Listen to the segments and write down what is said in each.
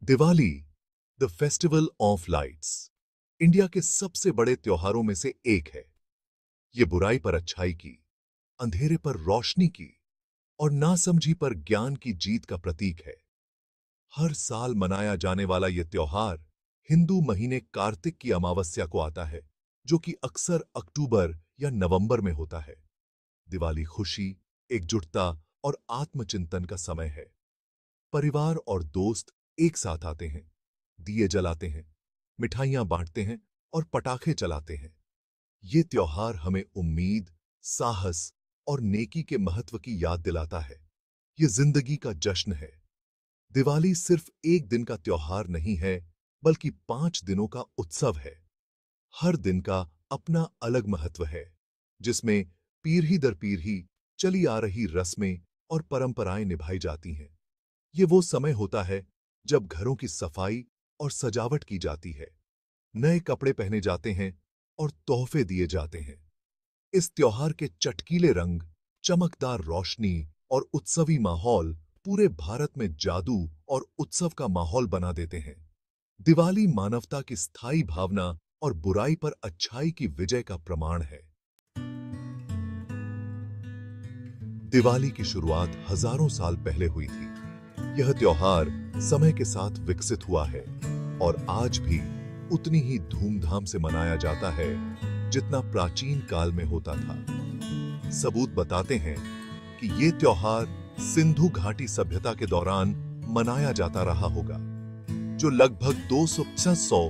Diwali, the festival of lights, India के सबसे बड़े त्योहारों में से एक है। ये बुराई पर अच्छाई की, अंधेरे पर रोशनी की और नासमझी पर ज्ञान की जीत का प्रतीक है। हर साल मनाया जाने वाला यह त्योहार हिंदू महीने कार्तिक की अमावस्या को आता है, जो कि अक्सर अक्टूबर या नवंबर में होता है। दिवाली खुशी, एकजुटता और आत्मचिंतन का समय है। परिवार और दोस्त एक साथ आते हैं, दिए जलाते हैं, मिठाइयां बांटते हैं और पटाखे चलाते हैं। ये त्योहार हमें उम्मीद, साहस और नेकी के महत्व की याद दिलाता है। ये जिंदगी का जश्न है। दिवाली सिर्फ एक दिन का त्योहार नहीं है, बल्कि 5 दिनों का उत्सव है। हर दिन का अपना अलग महत्व है, जिसमें पीढ़ी दर पीढ़ी चली आ रही रस्में और परंपराएं निभाई जाती हैं। ये वो समय होता है जब घरों की सफाई और सजावट की जाती है, नए कपड़े पहने जाते हैं और तोहफे दिए जाते हैं। इस त्योहार के चटकीले रंग, चमकदार रोशनी और उत्सवी माहौल पूरे भारत में जादू और उत्सव का माहौल बना देते हैं। दिवाली मानवता की स्थायी भावना और बुराई पर अच्छाई की विजय का प्रमाण है। दिवाली की शुरुआत हजारों साल पहले हुई थी। यह त्योहार समय के साथ विकसित हुआ है और आज भी उतनी ही धूमधाम से मनाया जाता है जितना प्राचीन काल में होता था। सबूत बताते हैं कि ये त्योहार सिंधु घाटी सभ्यता के दौरान मनाया जाता रहा होगा, जो लगभग 200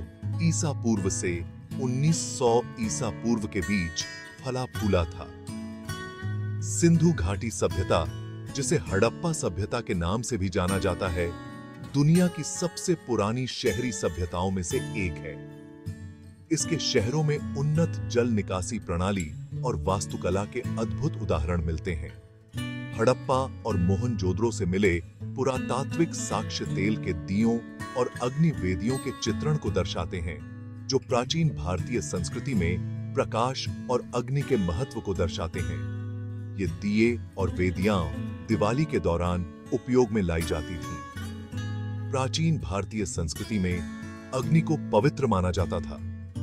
ईसा पूर्व से 1900 ईसा पूर्व के बीच फला फूला था। सिंधु घाटी सभ्यता, जिसे हड़प्पा सभ्यता के नाम से भी जाना जाता है, दुनिया की सबसे पुरानी शहरी सभ्यताओं में से एक है। इसके शहरों में उन्नत जल निकासी प्रणाली और वास्तुकला के अद्भुत उदाहरण मिलते हैं। हड़प्पा और मोहनजोदड़ो से मिले पुरातात्विक साक्ष्य तेल के दियों और अग्नि वेदियों के चित्रण को दर्शाते हैं, जो प्राचीन भारतीय संस्कृति में प्रकाश और अग्नि के महत्व को दर्शाते हैं। ये दिए और वेदियां दिवाली के दौरान उपयोग में लाई जाती थीं। प्राचीन भारतीय संस्कृति में अग्नि को पवित्र माना जाता था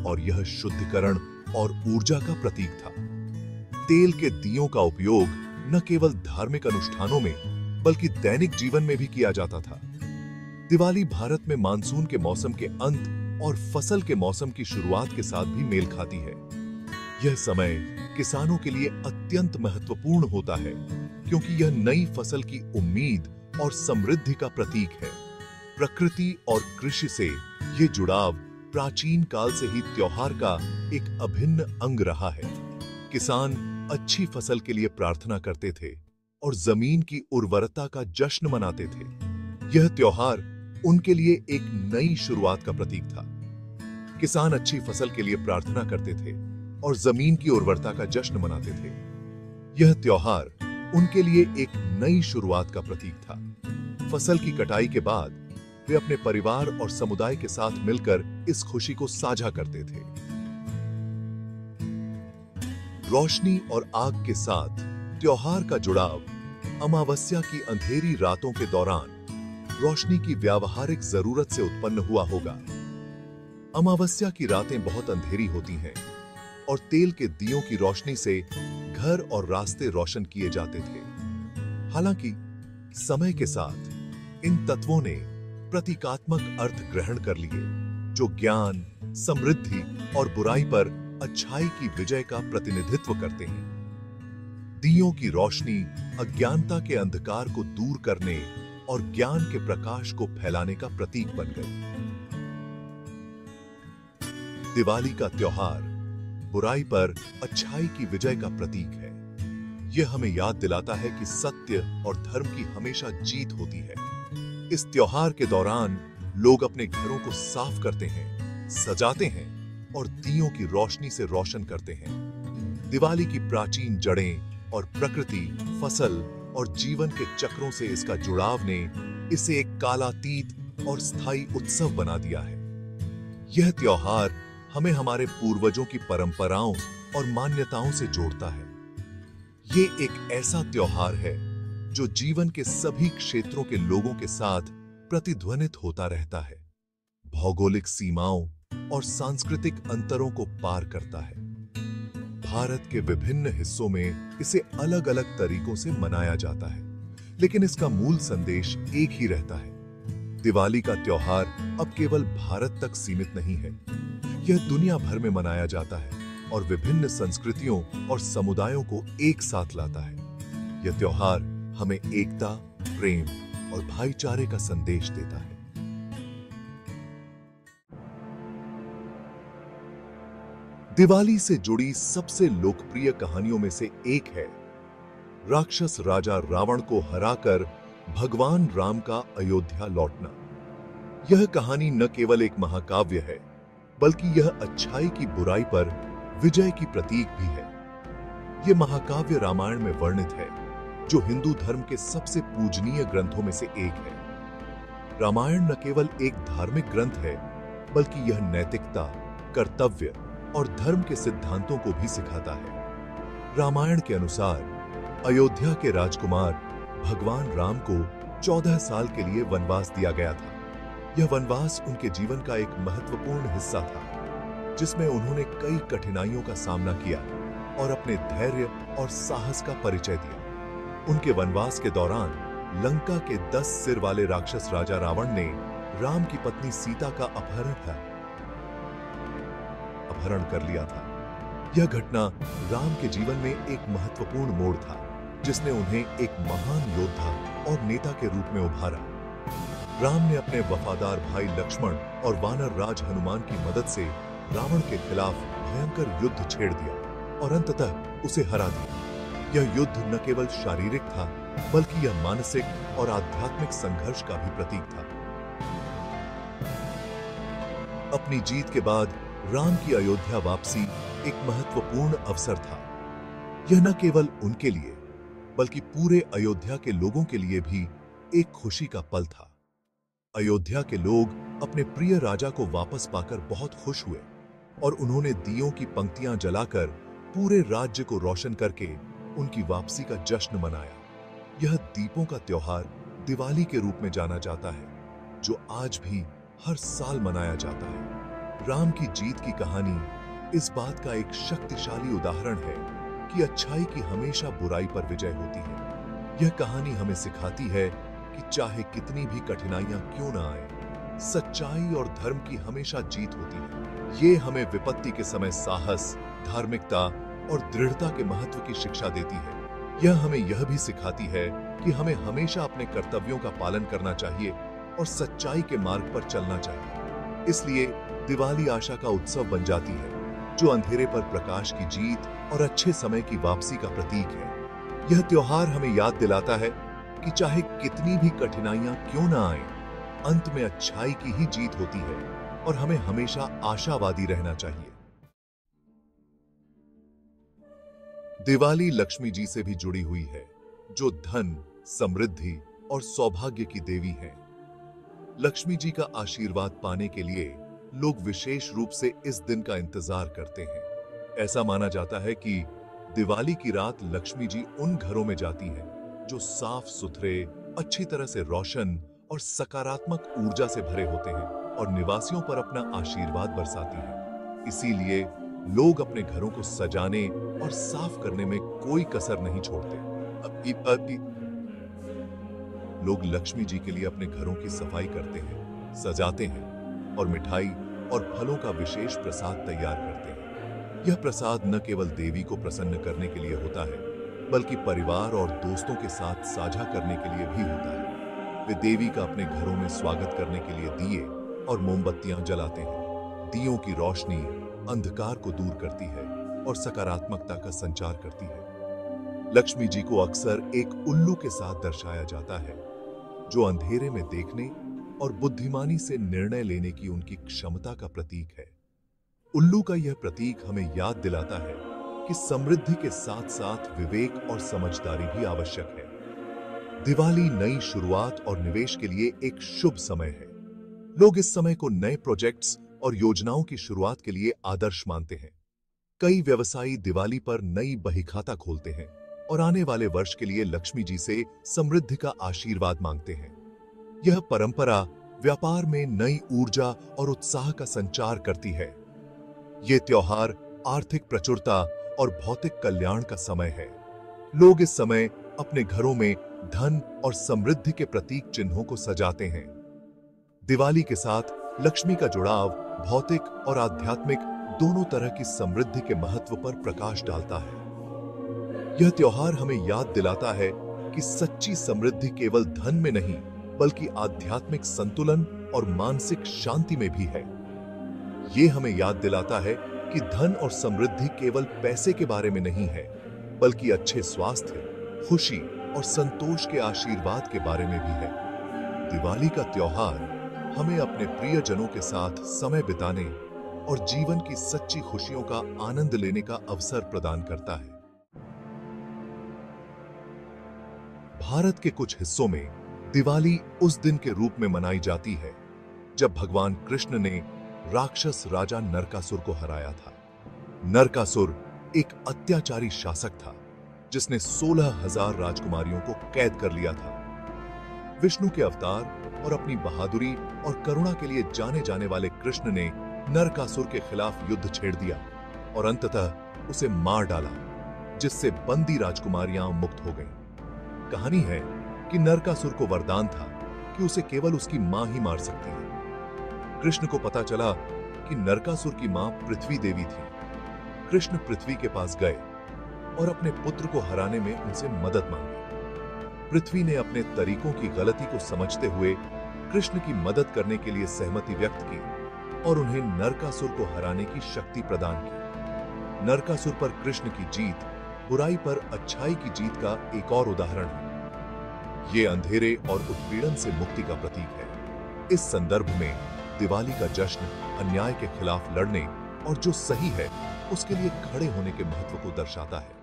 और यह शुद्धिकरण और ऊर्जा का प्रतीक था। तेल के दियों का उपयोग न केवल धार्मिक अनुष्ठानों में, बल्कि दैनिक जीवन में भी किया जाता था। दिवाली भारत में मानसून के मौसम के अंत और फसल के मौसम की शुरुआत के साथ भी मेल खाती है। यह समय किसानों के लिए अत्यंत महत्वपूर्ण होता है, क्योंकि यह नई फसल की उम्मीद और समृद्धि का प्रतीक है। प्रकृति और कृषि से यह जुड़ाव प्राचीन काल से ही त्योहार का एक अभिन्न अंग रहा है। किसान अच्छी फसल के लिए प्रार्थना करते थे और जमीन की उर्वरता का जश्न मनाते थे। यह त्योहार उनके लिए एक नई शुरुआत का प्रतीक था। किसान अच्छी फसल के लिए प्रार्थना करते थे और जमीन की उर्वरता का जश्न मनाते थे। यह त्योहार उनके लिए एक नई शुरुआत का प्रतीक था। फसल की कटाई के बाद वे अपने परिवार और समुदाय के साथ मिलकर इस खुशी को साझा करते थे। रोशनी और आग के साथ त्योहार का जुड़ाव अमावस्या की अंधेरी रातों के दौरान रोशनी की व्यावहारिक जरूरत से उत्पन्न हुआ होगा। अमावस्या की रातें बहुत अंधेरी होती हैं और तेल के दियों की रोशनी से घर और रास्ते रोशन किए जाते थे। हालांकि समय के साथ इन तत्वों ने प्रतीकात्मक अर्थ ग्रहण कर लिए, जो ज्ञान, समृद्धि और बुराई पर अच्छाई की विजय का प्रतिनिधित्व करते हैं। दियों की रोशनी अज्ञानता के अंधकार को दूर करने और ज्ञान के प्रकाश को फैलाने का प्रतीक बन गई। दिवाली का त्योहार बुराई पर अच्छाई की विजय का प्रतीक है। यह हमें याद दिलाता है कि सत्य और धर्म की हमेशा जीत होती है। इस त्योहार के दौरान लोग अपने घरों को साफ करते हैं, सजाते हैं और दियों की रोशनी से रोशन करते हैं। दिवाली की प्राचीन जड़ें और प्रकृति, फसल और जीवन के चक्रों से इसका जुड़ाव ने इसे एक कालातीत और स्थायी उत्सव बना दिया है। यह त्योहार हमें हमारे पूर्वजों की परंपराओं और मान्यताओं से जोड़ता है। ये एक ऐसा त्योहार है जो जीवन के सभी क्षेत्रों के लोगों के साथ प्रतिध्वनित होता रहता है, भौगोलिक सीमाओं और सांस्कृतिक अंतरों को पार करता है। भारत के विभिन्न हिस्सों में इसे अलग-अलग तरीकों से मनाया जाता है, लेकिन इसका मूल संदेश एक ही रहता है। दिवाली का त्योहार अब केवल भारत तक सीमित नहीं है। यह दुनिया भर में मनाया जाता है और विभिन्न संस्कृतियों और समुदायों को एक साथ लाता है। यह त्योहार हमें एकता, प्रेम और भाईचारे का संदेश देता है। दिवाली से जुड़ी सबसे लोकप्रिय कहानियों में से एक है राक्षस राजा रावण को हराकर भगवान राम का अयोध्या लौटना। यह कहानी न केवल एक महाकाव्य है, बल्कि यह अच्छाई की बुराई पर विजय की प्रतीक भी है। यह महाकाव्य रामायण में वर्णित है, जो हिंदू धर्म के सबसे पूजनीय ग्रंथों में से एक है। रामायण न केवल एक धार्मिक ग्रंथ है, बल्कि यह नैतिकता, कर्तव्य और धर्म के सिद्धांतों को भी सिखाता है। रामायण के अनुसार अयोध्या के राजकुमार भगवान राम को 14 साल के लिए वनवास दिया गया था। यह वनवास उनके जीवन का एक महत्वपूर्ण हिस्सा था, जिसमें उन्होंने कई कठिनाइयों का सामना किया और अपने धैर्य और साहस का परिचय दिया। उनके वनवास के दौरान लंका के 10 सिर वाले राक्षस राजा रावण ने राम की पत्नी सीता का अपहरण कर लिया था। यह घटना राम के जीवन में एक महत्वपूर्ण मोड़ था, जिसने उन्हें एक महान योद्धा और नेता के रूप में उभारा। राम ने अपने वफादार भाई लक्ष्मण और वानर राज हनुमान की मदद से रावण के खिलाफ भयंकर युद्ध छेड़ दिया और अंततः उसे हरा दिया। यह युद्ध न केवल शारीरिक था, बल्कि यह मानसिक और आध्यात्मिक संघर्ष का भी प्रतीक था। अपनी जीत के बाद राम की अयोध्या वापसी एक महत्वपूर्ण अवसर था। यह न केवल उनके लिए, बल्कि पूरे अयोध्या के लोगों के लिए भी एक खुशी का पल था। अयोध्या के लोग अपने प्रिय राजा को वापस पाकर बहुत खुश हुए और उन्होंने दियों की पंक्तियां जलाकर पूरे राज्य को रोशन करके उनकी वापसी का जश्न मनाया। यह दीपों का त्योहार दिवाली के रूप में जाना जाता है, जो आज भी हर साल मनाया जाता है। राम की जीत की कहानी इस बात का एक शक्तिशाली उदाहरण है कि अच्छाई की हमेशा बुराई पर विजय होती है। यह कहानी हमें सिखाती है कि चाहे कितनी भी कठिनाइयां क्यों न आए, सच्चाई और धर्म की हमेशा जीत होती है। ये हमें विपत्ति के समय साहस, धार्मिकता और दृढ़ता के महत्व की शिक्षा देती है। यह हमें यह भी सिखाती है कि हमें हमेशा अपने कर्तव्यों का पालन करना चाहिए और सच्चाई के मार्ग पर चलना चाहिए। इसलिए दिवाली आशा का उत्सव बन जाती है, जो अंधेरे पर प्रकाश की जीत और अच्छे समय की वापसी का प्रतीक है। यह त्योहार हमें याद दिलाता है कि चाहे कितनी भी कठिनाइयां क्यों न आए, अंत में अच्छाई की ही जीत होती है और हमें हमेशा आशावादी रहना चाहिए। दिवाली लक्ष्मी जी से भी जुड़ी हुई है, जो धन, समृद्धि और सौभाग्य की देवी हैं। लक्ष्मी जी का आशीर्वाद पाने के लिए लोग विशेष रूप से इस दिन का इंतजार करते हैं। ऐसा माना जाता है कि दिवाली की रात लक्ष्मी जी उन घरों में जाती हैं जो साफ सुथरे, अच्छी तरह से रोशन और सकारात्मक ऊर्जा से भरे होते हैं और निवासियों पर अपना आशीर्वाद बरसाती हैं। इसीलिए लोग अपने घरों को सजाने और साफ करने में कोई कसर नहीं छोड़ते। लोग लक्ष्मी जी के लिए अपने घरों की सफाई करते हैं, सजाते हैं और मिठाई और फलों का विशेष प्रसाद तैयार करते हैं। यह प्रसाद न केवल देवी को प्रसन्न करने के लिए होता है, बल्कि परिवार और दोस्तों के साथ साझा करने के लिए भी होता है। वे देवी का अपने घरों में स्वागत करने के लिए दिए और मोमबत्तियां जलाते हैं। दियों की रोशनी अंधकार को दूर करती है और सकारात्मकता का संचार करती है। लक्ष्मी जी को अक्सर एक उल्लू के साथ दर्शाया जाता है, जो अंधेरे में देखने और बुद्धिमानी से निर्णय लेने की उनकी क्षमता का प्रतीक है। उल्लू का यह प्रतीक हमें याद दिलाता है कि समृद्धि के साथ साथ विवेक और समझदारी भी आवश्यक है। दिवाली नई शुरुआत और निवेश के लिए एक शुभ समय है। लोग इस समय को नए प्रोजेक्ट्स और योजनाओं की शुरुआत के लिए आदर्श मानते हैं। कई व्यवसायी दिवाली पर नई बहीखाता खोलते हैं और आने वाले वर्ष के लिए लक्ष्मी जी से समृद्धि का आशीर्वाद मांगते हैं। यह परंपरा व्यापार में नई ऊर्जा और उत्साह का संचार करती है। ये त्योहार आर्थिक प्रचुरता और भौतिक कल्याण का समय है। लोग इस समय अपने घरों में धन और समृद्धि के प्रतीक चिन्हों को सजाते हैं। दिवाली के साथ लक्ष्मी का जुड़ाव भौतिक और आध्यात्मिक दोनों तरह की समृद्धि के महत्व पर प्रकाश डालता है। यह त्योहार हमें याद दिलाता है कि सच्ची समृद्धि केवल धन में नहीं, बल्कि आध्यात्मिक संतुलन और मानसिक शांति में भी है। यह हमें याद दिलाता है कि धन और समृद्धि केवल पैसे के बारे में नहीं है, बल्कि अच्छे स्वास्थ्य, खुशी और संतोष के आशीर्वाद के बारे में भी है। दिवाली का त्योहार हमें अपने प्रियजनों के साथ समय बिताने और जीवन की सच्ची खुशियों का आनंद लेने का अवसर प्रदान करता है। भारत के कुछ हिस्सों में दिवाली उस दिन के रूप में मनाई जाती है जब भगवान कृष्ण ने राक्षस राजा नरकासुर को हराया था। नरकासुर एक अत्याचारी शासक था जिसने 16,000 राजकुमारियों को कैद कर लिया था। विष्णु के अवतार और अपनी बहादुरी और करुणा के लिए जाने जाने वाले कृष्ण ने नरकासुर के खिलाफ युद्ध छेड़ दिया और अंततः उसे मार डाला, जिससे बंदी राजकुमारियां मुक्त हो गईं। कहानी है कि नरकासुर को वरदान था कि उसे केवल उसकी मां ही मार सकती है। कृष्ण को पता चला कि नरकासुर की मां पृथ्वी देवी थी। कृष्ण पृथ्वी के पास गए और अपने पुत्र को हराने में उनसे मदद मांगी। पृथ्वी ने अपने तरीकों की गलती को समझते हुए कृष्ण की मदद करने के लिए सहमति व्यक्त की और उन्हें नरकासुर को हराने की शक्ति प्रदान की। नरकासुर पर कृष्ण की जीत बुराई पर अच्छाई की जीत का एक और उदाहरण है। ये अंधेरे और उत्पीड़न से मुक्ति का प्रतीक है। इस संदर्भ में दिवाली का जश्न अन्याय के खिलाफ लड़ने और जो सही है उसके लिए खड़े होने के महत्व को दर्शाता है।